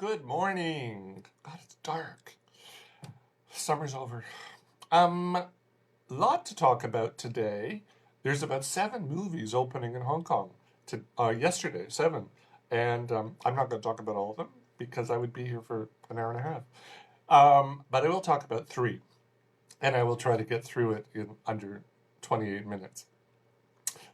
Good morning. God, it's dark. Summer's over. Lot to talk about today. There's about 7 movies opening in Hong Kong yesterday, 7. And I'm not going to talk about all of them because I would be here for an hour and a half. But I will talk about 3, and I will try to get through it in under 28 minutes.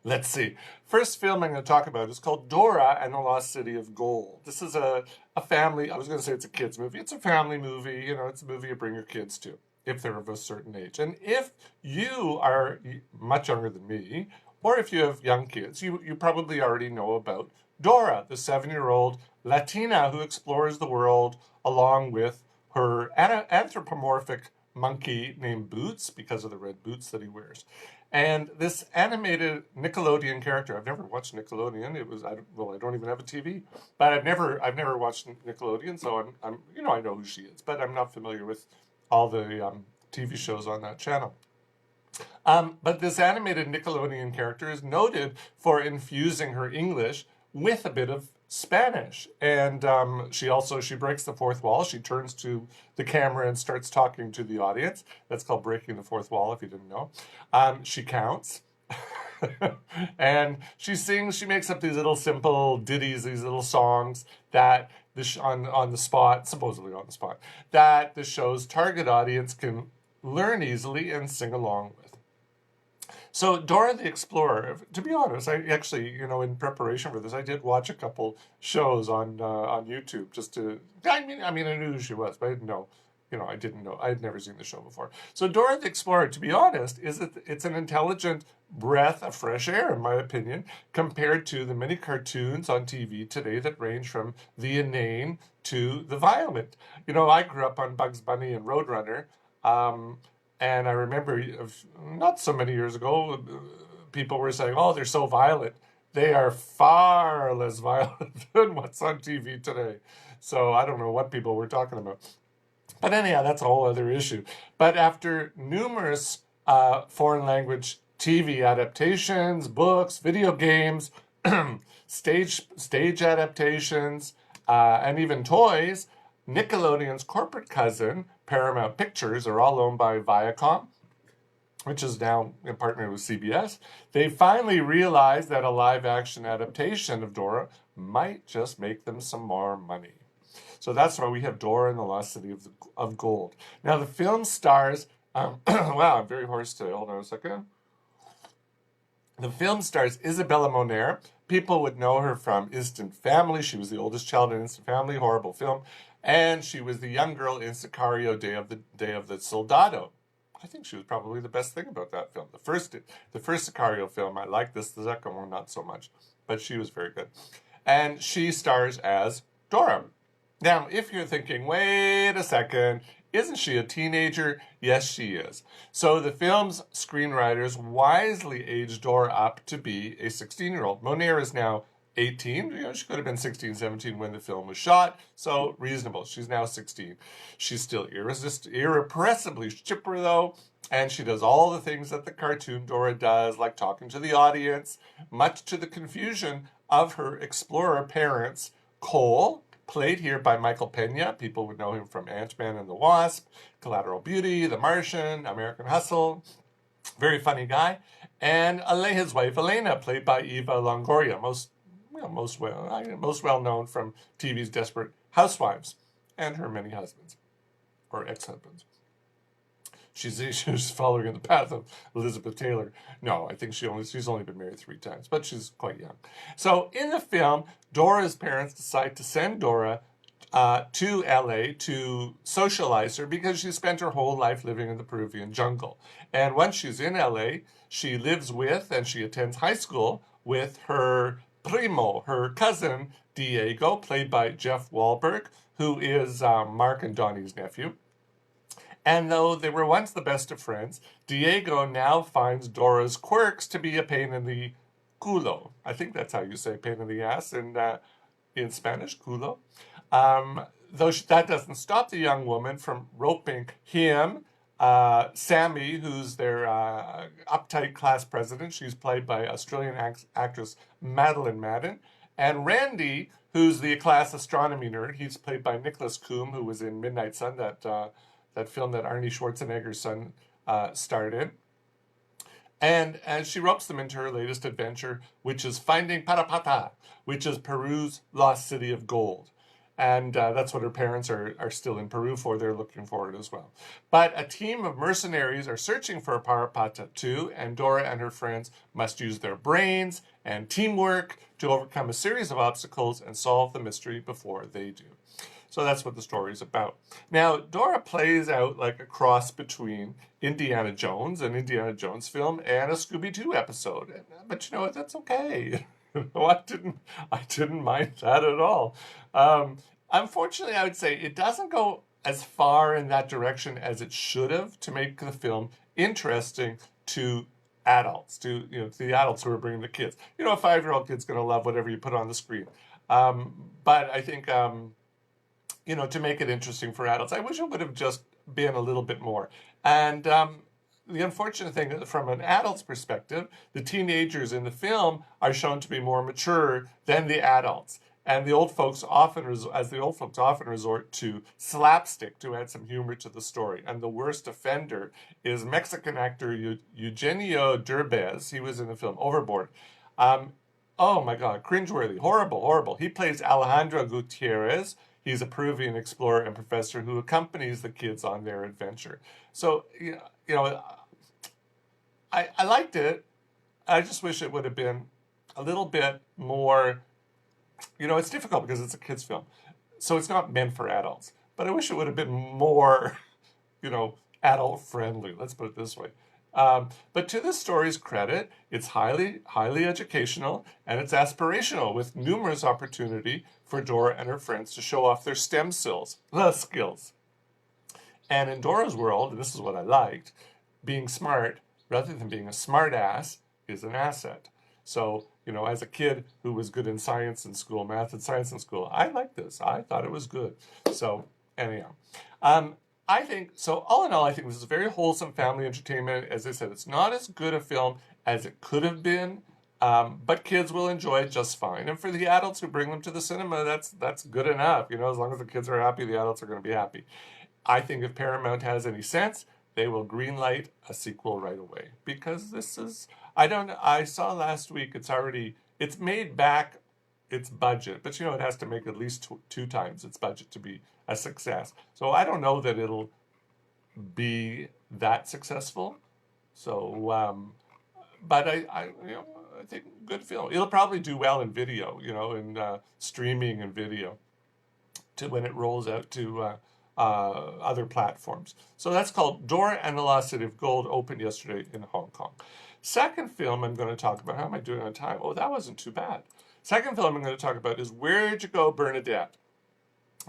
Let's see. First film I'm going to talk about is called Dora and the Lost City of Gold. This is a family, I was going to say it's a kid's movie. It's a family movie. It's a movie you bring your kids to if they're of a certain age. And if you are much younger than me, or if you have young kids, you probably already know about Dora, the 7-year-old Latina who explores the world along with her anthropomorphic monkey named Boots because of the red boots that he wears. And this animated Nickelodeon character, I've never watched Nickelodeon. I don't even have a TV, but I've never watched Nickelodeon, so I know who she is, but I'm not familiar with all the TV shows on that channel. But this animated Nickelodeon character is noted for infusing her English with a bit of Spanish. And she breaks the fourth wall. She turns to the camera and starts talking to the audience. That's called breaking the fourth wall, if you didn't know. She counts. And she sings, she makes up these little simple ditties, these little songs that on the spot, supposedly on the spot, that the show's target audience can learn easily and sing along with. So Dora the Explorer, to be honest, I actually, in preparation for this, I did watch a couple shows on YouTube just to, I knew who she was, but I didn't know, I didn't know, I had never seen the show before. So Dora the Explorer, to be honest, it's an intelligent breath of fresh air, in my opinion, compared to the many cartoons on TV today that range from the inane to the violent. I grew up on Bugs Bunny and Roadrunner, and I remember not so many years ago, people were saying, oh, they're so violent. They are far less violent than what's on TV today. So I don't know what people were talking about. But anyhow, that's a whole other issue. But after numerous foreign language TV adaptations, books, video games, stage adaptations, and even toys, Nickelodeon's corporate cousin, Paramount Pictures, are all owned by Viacom, which is now in partner with CBS. They finally realized that a live-action adaptation of Dora might just make them some more money. So that's why we have Dora and the Lost City of Gold. Now, the film stars... wow, I'm very hoarse today. Hold on a second. The film stars Isabella Moner. People would know her from Instant Family. She was the oldest child in Instant Family, horrible film. And she was the young girl in Sicario, Day of the Soldado. I think she was probably the best thing about that film. The first Sicario film, I liked this. The second one, not so much. But she was very good. And she stars as Dora. Now, if you're thinking, wait a second, isn't she a teenager? Yes, she is. So the film's screenwriters wisely aged Dora up to be a 16-year-old. Moner is now 18. She could have been 16, 17 when the film was shot. So reasonable. She's now 16. She's still irrepressibly chipper, though. And she does all the things that the cartoon Dora does, like talking to the audience, much to the confusion of her explorer parents, Cole, played here by Michael Pena. People would know him from Ant-Man and the Wasp, Collateral Beauty, The Martian, American Hustle. Very funny guy. And his wife, Elena, played by Eva Longoria, most well known from TV's Desperate Housewives and her many husbands, or ex-husbands. She's following in the path of Elizabeth Taylor. No, I think she's only been married 3 times, but she's quite young. So in the film, Dora's parents decide to send Dora to LA to socialize her because she spent her whole life living in the Peruvian jungle. And once she's in LA, she lives with and she attends high school with her primo, her cousin, Diego, played by Jeff Wahlberg, who is Mark and Donnie's nephew. And though they were once the best of friends, Diego now finds Dora's quirks to be a pain in the culo. I think that's how you say pain in the ass in Spanish, culo. Though that doesn't stop the young woman from roping him, Sammy, who's their uptight class president. She's played by Australian actress Madeline Madden. And Randy, who's the class astronomy nerd. He's played by Nicholas Coombe, who was in Midnight Sun, that film that Arnie Schwarzenegger's son starred in. And she ropes them into her latest adventure, which is finding Parapata, which is Peru's lost city of gold. And that's what her parents are still in Peru for. They're looking for it as well. But a team of mercenaries are searching for Parapata too, and Dora and her friends must use their brains and teamwork to overcome a series of obstacles and solve the mystery before they do. So that's what the story is about. Now, Dora plays out like a cross between Indiana Jones, an Indiana Jones film, and a Scooby-Doo episode. But you know what? That's okay. I didn't mind that at all. Unfortunately, I would say it doesn't go as far in that direction as it should have to make the film interesting to adults, to the adults who are bringing the kids. A 5-year-old kid's going to love whatever you put on the screen. But I think to make it interesting for adults, I wish it would have just been a little bit more. And the unfortunate thing, from an adult's perspective, the teenagers in the film are shown to be more mature than the adults. And the old folks often resort to slapstick to add some humor to the story. And the worst offender is Mexican actor Eugenio Derbez. He was in the film Overboard. Oh my God, cringeworthy, horrible, horrible. He plays Alejandro Gutierrez. He's a Peruvian explorer and professor who accompanies the kids on their adventure. So, I liked it. I just wish it would have been a little bit more, it's difficult because it's a kid's film. So it's not meant for adults. But I wish it would have been more, adult friendly. Let's put it this way. But to this story's credit, it's highly, highly educational and it's aspirational with numerous opportunity for Dora and her friends to show off their STEM skills. And in Dora's world, and this is what I liked, being smart rather than being a smart ass is an asset. So, as a kid who was good in science in school, math and science in school, I liked this. I thought it was good. So, anyhow. I think, so all in all, I think this is a very wholesome family entertainment. As I said, it's not as good a film as it could have been, but kids will enjoy it just fine. And for the adults who bring them to the cinema, that's good enough. As long as the kids are happy, the adults are going to be happy. I think if Paramount has any sense, they will greenlight a sequel right away. Because this is, I saw last week, it's made back its budget, but it has to make at least two times its budget to be a success. So I don't know that it'll be that successful. So, but I think good film. It'll probably do well in video, in streaming and video, when it rolls out to other platforms. So that's called Dora and the Lost City of Gold, opened yesterday in Hong Kong. Second film I'm going to talk about. How am I doing on time? Oh, that wasn't too bad. Second film I'm going to talk about is Where'd You Go, Bernadette?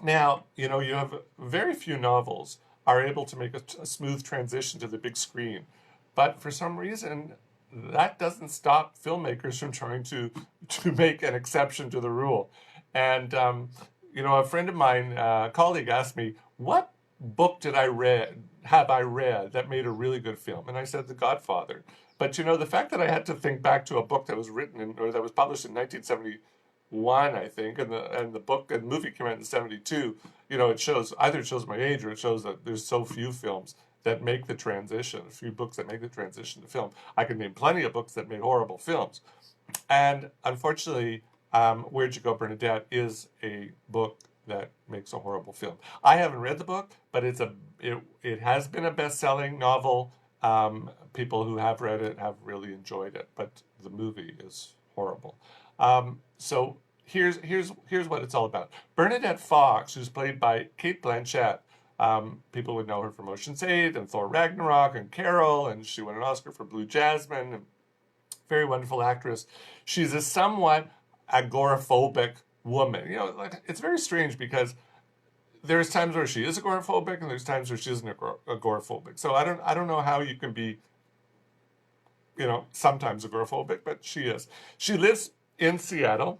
Now, you have very few novels are able to make a smooth transition to the big screen. But for some reason, that doesn't stop filmmakers from trying to make an exception to the rule. And, a friend of mine, a colleague, asked me, what book have I read that made a really good film? And I said, The Godfather. But, the fact that I had to think back to a book that was that was published in 1971, I think, and the movie came out in 72, it shows my age, or it shows that there's so few films that make the transition, a few books that make the transition to film. I can name plenty of books that made horrible films. And unfortunately, Where'd You Go, Bernadette is a book that makes a horrible film. I haven't read the book, but it has been a best-selling novel. People who have read it have really enjoyed it, but the movie is horrible. So here's what it's all about. Bernadette Fox, who's played by Cate Blanchett, people would know her from Ocean's 8 and Thor Ragnarok and Carol, and she won an Oscar for Blue Jasmine. And very wonderful actress. She's a somewhat agoraphobic woman. It's very strange because there's times where she is agoraphobic and there's times where she isn't agoraphobic. So I don't know how you can be, sometimes agoraphobic, but she is. She lives in Seattle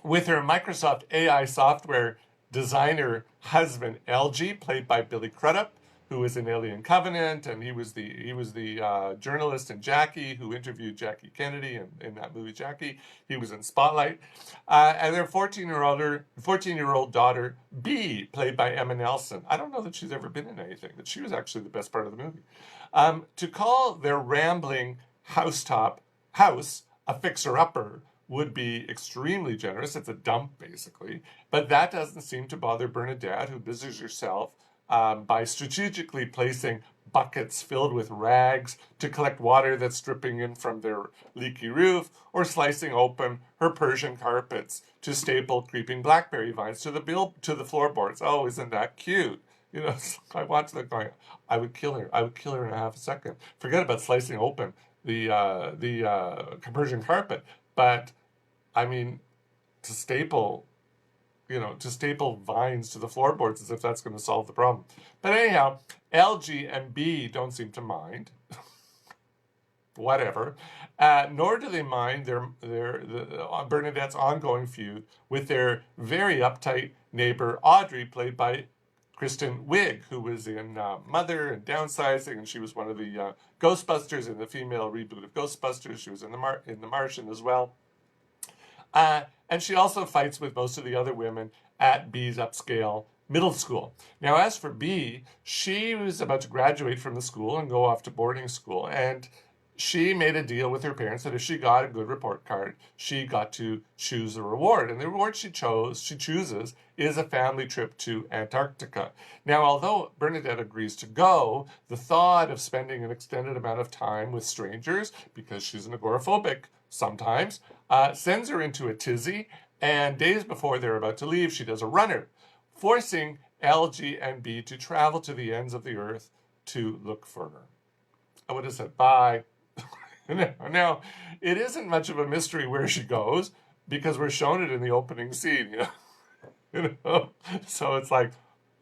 with her Microsoft AI software designer husband, LG, played by Billy Crudup, who was in Alien Covenant, and he was the journalist in Jackie who interviewed Jackie Kennedy in that movie Jackie. He was in Spotlight, and their 14-year-old daughter Bea, played by Emma Nelson. I don't know that she's ever been in anything, but she was actually the best part of the movie. To call their rambling house a fixer-upper would be extremely generous. It's a dump, basically. But that doesn't seem to bother Bernadette, who busies herself by strategically placing buckets filled with rags to collect water that's dripping in from their leaky roof, or slicing open her Persian carpets to staple creeping blackberry vines to the floorboards. Oh, isn't that cute? You know, I watched that going, I would kill her. I would kill her in a half a second. Forget about slicing open the Persian carpet. But, I mean, to staple vines to the floorboards as if that's going to solve the problem. But anyhow, LG and B don't seem to mind. Whatever. Nor do they mind Bernadette's ongoing feud with their very uptight neighbor Audrey, played by Kristen Wiig, who was in Mother and Downsizing, and she was one of the Ghostbusters in the female reboot of Ghostbusters. She was in the Martian as well. And she also fights with most of the other women at B's upscale middle school. Now, as for B, she was about to graduate from the school and go off to boarding school, and she made a deal with her parents that if she got a good report card, she got to choose a reward. And the reward she chooses is a family trip to Antarctica. Now, although Bernadette agrees to go, the thought of spending an extended amount of time with strangers, because she's an agoraphobic sometimes, sends her into a tizzy. And days before they're about to leave, she does a runner, forcing LG and B to travel to the ends of the earth to look for her. I would have said, bye. Now, it isn't much of a mystery where she goes because we're shown it in the opening scene. So it's like,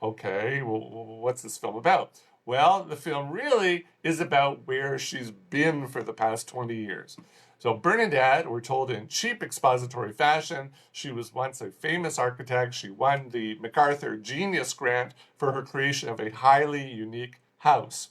okay, well, what's this film about? Well, the film really is about where she's been for the past 20 years. So Bernadette, we're told in cheap expository fashion, she was once a famous architect. She won the MacArthur Genius Grant for her creation of a highly unique house.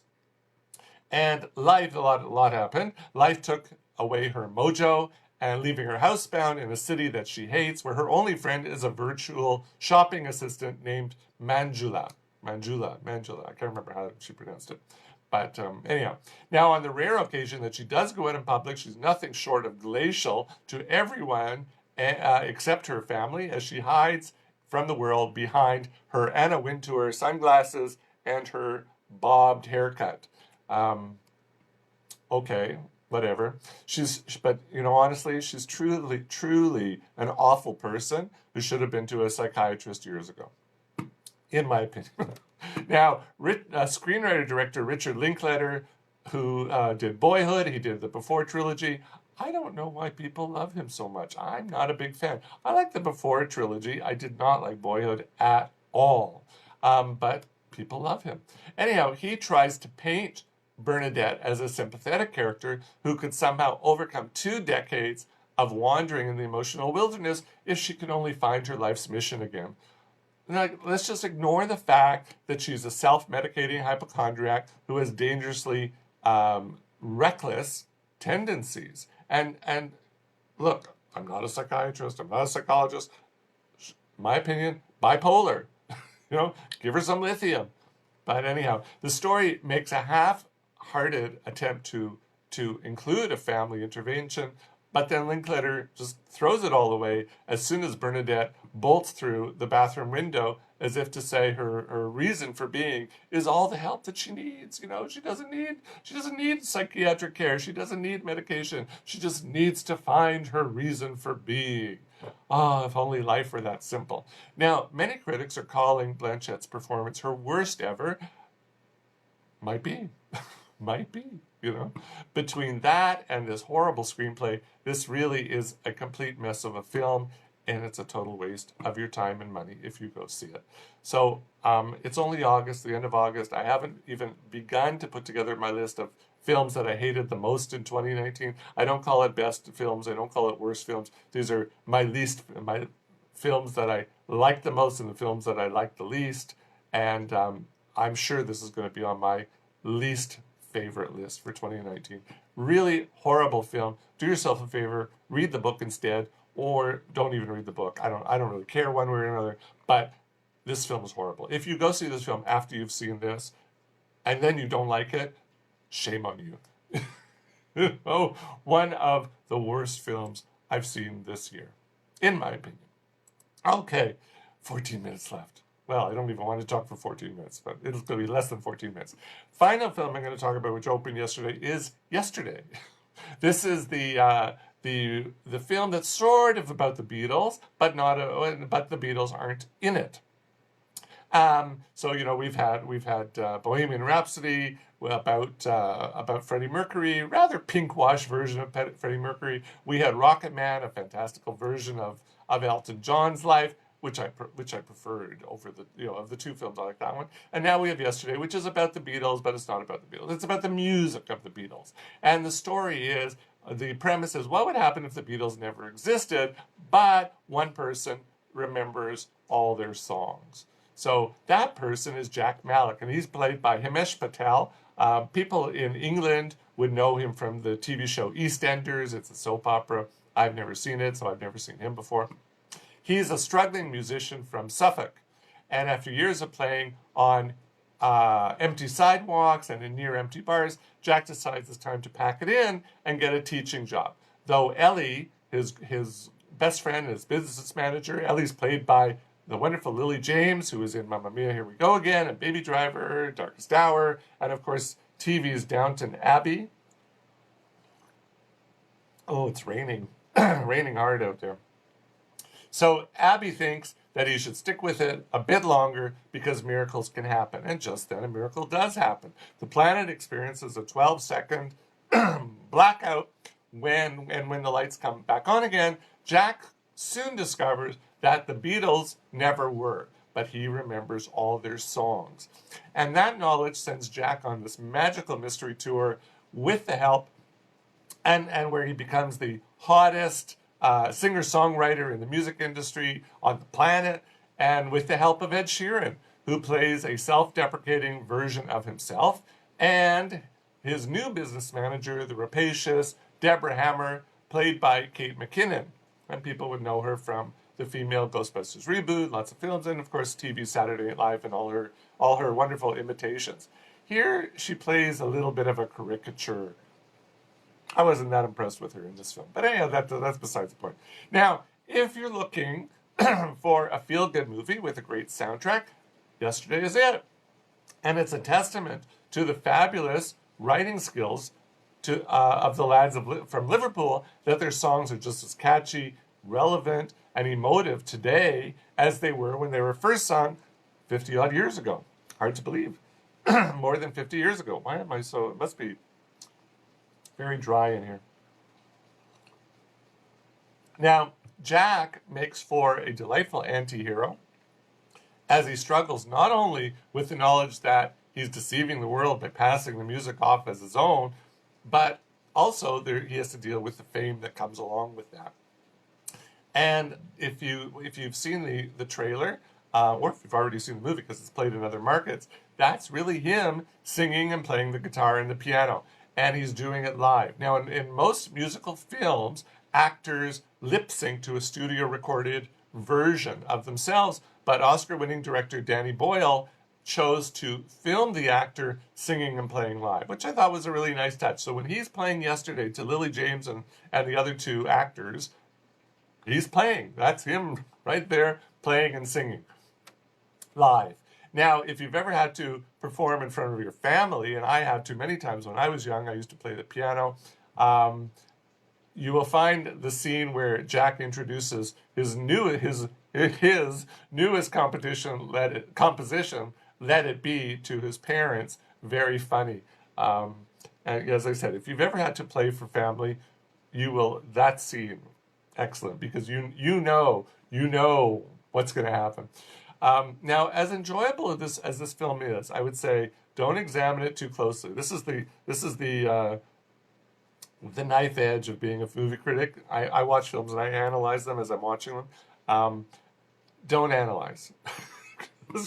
And a lot happened. Life took away her mojo, and leaving her housebound in a city that she hates, where her only friend is a virtual shopping assistant named Manjula. I can't remember how she pronounced it. But anyhow, now on the rare occasion that she does go out in public, she's nothing short of glacial to everyone except her family, as she hides from the world behind her Anna Wintour sunglasses and her bobbed haircut. Okay, whatever. But honestly, she's truly an awful person who should have been to a psychiatrist years ago, in my opinion. Now, screenwriter-director Richard Linklater, who did Boyhood, he did the Before trilogy. I don't know why people love him so much. I'm not a big fan. I like the Before trilogy. I did not like Boyhood at all. But people love him. Anyhow, he tries to paint Bernadette as a sympathetic character who could somehow overcome 2 decades of wandering in the emotional wilderness if she could only find her life's mission again. Now, let's just ignore the fact that she's a self-medicating hypochondriac who has dangerously reckless tendencies. And look, I'm not a psychiatrist. I'm not a psychologist. My opinion, bipolar. Give her some lithium. But anyhow, the story makes a half-hearted attempt to include a family intervention, but then Linklater just throws it all away as soon as Bernadette bolts through the bathroom window, as if to say her reason for being is all the help that she needs. She doesn't need psychiatric care. She doesn't need medication. She just needs to find her reason for being. If only life were that simple. Now, many critics are calling Blanchette's performance her worst ever. Might be. Might be. Between that and this horrible screenplay, this really is a complete mess of a film, and it's a total waste of your time and money if you go see it. So it's only August, the end of August. I haven't even begun to put together my list of films that I hated the most in 2019. I don't call it best films. I don't call it worst films. These are my films that I like the most and the films that I like the least. And I'm sure this is going to be on my least favorite list for 2019. Really horrible film. Do yourself a favor, read the book instead, or don't even read the book. I don't really care one way or another, but this film is horrible. If you go see this film after you've seen this and then you don't like it, shame on you. Oh, one of the worst films I've seen this year, in my opinion. Okay, 14 minutes left. Well, I don't even want to talk for 14 minutes, but it's going to be less than 14 minutes. Final film I'm going to talk about, which opened yesterday, is Yesterday. This is the film that's sort of about the Beatles, but but the Beatles aren't in it. So we've had Bohemian Rhapsody about Freddie Mercury, rather pink-wash version of Freddie Mercury. We had Rocket Man, a fantastical version of Elton John's life, which I preferred over of the two films. I like that one. And now we have Yesterday, which is about the Beatles, but it's not about the Beatles. It's about the music of the Beatles. And the story is, the premise is, what would happen if the Beatles never existed, but one person remembers all their songs? So that person is Jack Mallock, and he's played by Himesh Patel. People in England would know him from the TV show EastEnders. It's a soap opera. I've never seen it, so I've never seen him before. He's a struggling musician from Suffolk, and after years of playing on empty sidewalks and in near empty bars, Jack decides it's time to pack it in and get a teaching job. Though Ellie, his best friend, his business manager, Ellie's played by the wonderful Lily James, who was in Mamma Mia, Here We Go Again, and Baby Driver, Darkest Hour, and of course TV's Downton Abbey. Oh, it's raining. Raining hard out there. So Abby thinks that he should stick with it a bit longer because miracles can happen. And just then a miracle does happen. The planet experiences a 12-second blackout when the lights come back on again. Jack soon discovers that the Beatles never were, but he remembers all their songs. And that knowledge sends Jack on this magical mystery tour with the help and where he becomes the hottest singer-songwriter in the music industry on the planet, and with the help of Ed Sheeran, who plays a self-deprecating version of himself, and his new business manager, the rapacious Deborah Hammer, played by Kate McKinnon. And people would know her from the female Ghostbusters reboot, lots of films, and of course TV Saturday Night Live and all her wonderful imitations. Here she plays a little bit of a caricature. I wasn't that impressed with her in this film. But anyhow, that's besides the point. Now, if you're looking for a feel-good movie with a great soundtrack, Yesterday is it. And it's a testament to the fabulous writing skills of the lads from Liverpool, that their songs are just as catchy, relevant, and emotive today as they were when they were first sung 50-odd years ago. Hard to believe. More than 50 years ago. Why am I so... It must be very dry in here. Now, Jack makes for a delightful anti-hero as he struggles not only with the knowledge that he's deceiving the world by passing the music off as his own, but also he has to deal with the fame that comes along with that. And if you've seen the trailer, or if you've already seen the movie because it's played in other markets, that's really him singing and playing the guitar and the piano. And he's doing it live. Now, in most musical films, actors lip sync to a studio recorded version of themselves, but Oscar-winning director Danny Boyle chose to film the actor singing and playing live, which I thought was a really nice touch. So when he's playing Yesterday to Lily James and the other two actors, he's playing. That's him right there playing and singing live. Now, if you've ever had to perform in front of your family, and I had to many times when I was young, I used to play the piano, you will find the scene where Jack introduces his newest composition, Let It Be, to his parents. Very funny. And as I said, if you've ever had to play for family, that scene, excellent, because you know what's going to happen. Now, as enjoyable as this film is, I would say don't examine it too closely. This is the knife edge of being a movie critic. I watch films and I analyze them as I'm watching them. Don't analyze.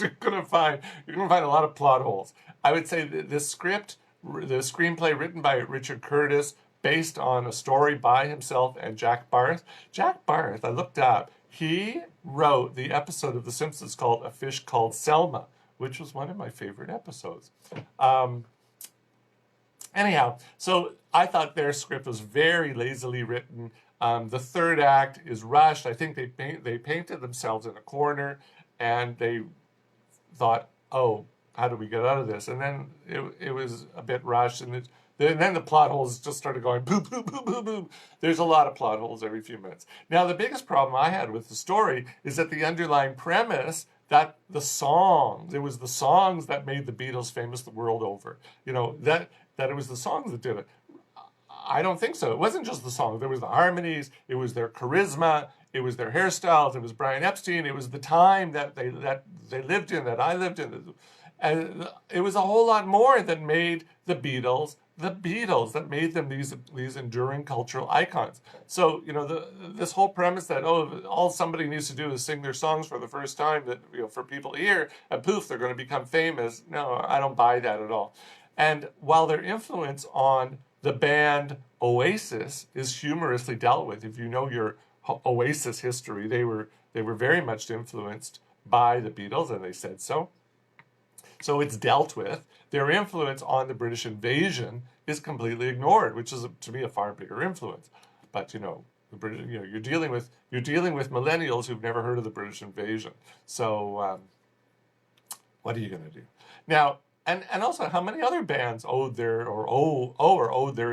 you're gonna find a lot of plot holes. I would say the script, the screenplay written by Richard Curtis, based on a story by himself and Jack Barth. Jack Barth, I looked up. He wrote the episode of The Simpsons called "A Fish Called Selma," which was one of my favorite episodes. Anyhow, so I thought their script was very lazily written. The third act is rushed. I think they painted themselves in a corner, and they thought, "Oh, how do we get out of this?" And then it was a bit rushed, and then the plot holes just started going boom, boom, boom, boom, boom. There's a lot of plot holes every few minutes. Now, the biggest problem I had with the story is that the underlying premise that it was the songs that made the Beatles famous the world over. That it was the songs that did it. I don't think so. It wasn't just the songs. There was the harmonies. It was their charisma. It was their hairstyles. It was Brian Epstein. It was the time that they lived in, that I lived in. And it was a whole lot more that made the Beatles, that made them these enduring cultural icons. So, this whole premise that, all somebody needs to do is sing their songs for the first time that, for people to hear, and poof, they're going to become famous. No, I don't buy that at all. And while their influence on the band Oasis is humorously dealt with, if you know your Oasis history, they were very much influenced by the Beatles, and they said so. So it's dealt with. Their influence on the British invasion is completely ignored, which is, to me, a far bigger influence. But the British, you're dealing with millennials who've never heard of the British invasion. So what are you going to do now? And also, how many other bands owed their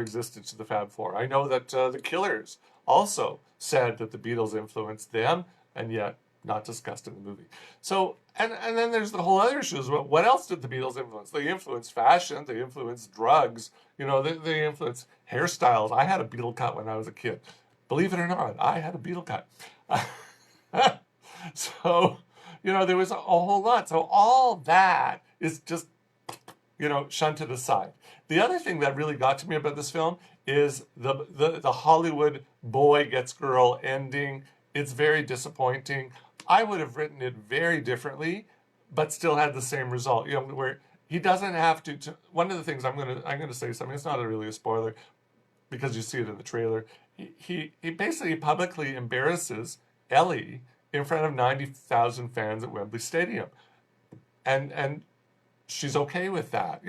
existence to the Fab Four? I know that the Killers also said that the Beatles influenced them, and yet not discussed in the movie. So, and then there's the whole other issues. What else did the Beatles influence? They influenced fashion. They influenced drugs. They influenced hairstyles. I had a Beatle cut when I was a kid. Believe it or not, I had a Beatle cut. So, there was a whole lot. So all that is just, shunted aside. The other thing that really got to me about this film is the Hollywood boy gets girl ending. It's very disappointing. I would have written it very differently, but still had the same result. Where he doesn't have to. One of the things I'm gonna say something. It's not really a spoiler, because you see it in the trailer. He basically publicly embarrasses Ellie in front of 90,000 fans at Wembley Stadium, and she's okay with that.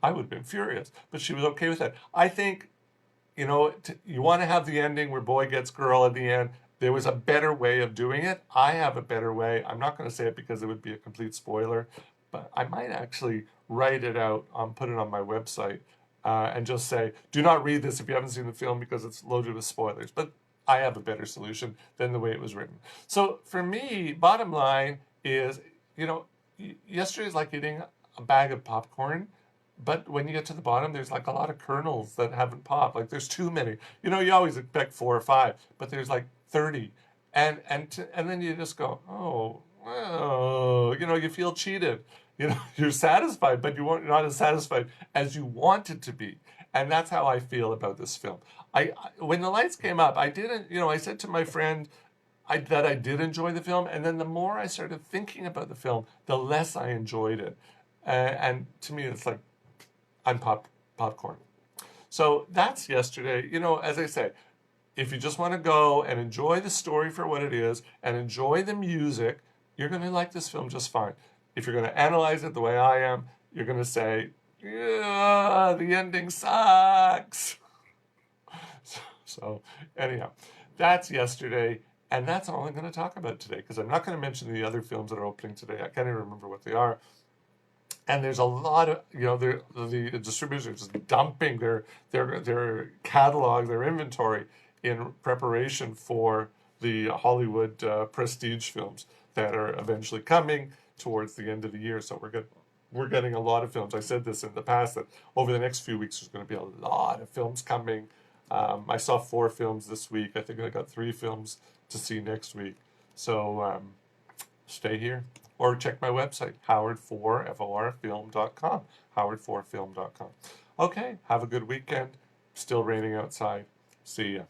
I would have been furious, but she was okay with that. I think, you want to have the ending where boy gets girl at the end. There was a better way of doing it. I have a better way. I'm not going to say it because it would be a complete spoiler, but I might actually write it out, put it on my website, and just say, do not read this if you haven't seen the film because it's loaded with spoilers. But I have a better solution than the way it was written. So for me, bottom line is, yesterday is like eating a bag of popcorn. But when you get to the bottom, there's like a lot of kernels that haven't popped. Like there's too many. You always expect 4 or 5, but there's like 30. And then you just go, oh, well, you feel cheated. You're satisfied, but you're not as satisfied as you wanted to be. And that's how I feel about this film. When the lights came up, I didn't, I said to my friend that I did enjoy the film. And then the more I started thinking about the film, the less I enjoyed it. And to me, it's like, I'm popcorn. So that's yesterday. As I say, if you just want to go and enjoy the story for what it is and enjoy the music, you're going to like this film just fine. If you're going to analyze it the way I am, you're going to say, yeah, the ending sucks. So anyhow, that's yesterday. And that's all I'm going to talk about today, because I'm not going to mention the other films that are opening today. I can't even remember what they are. And there's a lot of, the distributors are just dumping their catalog, their inventory in preparation for the Hollywood prestige films that are eventually coming towards the end of the year. So we're getting a lot of films. I said this in the past, that over the next few weeks there's going to be a lot of films coming. I saw 4 films this week. I think I got 3 films to see next week. So stay here. Or check my website, howard4film.com, howard4film.com. Okay, have a good weekend. Still raining outside. See ya.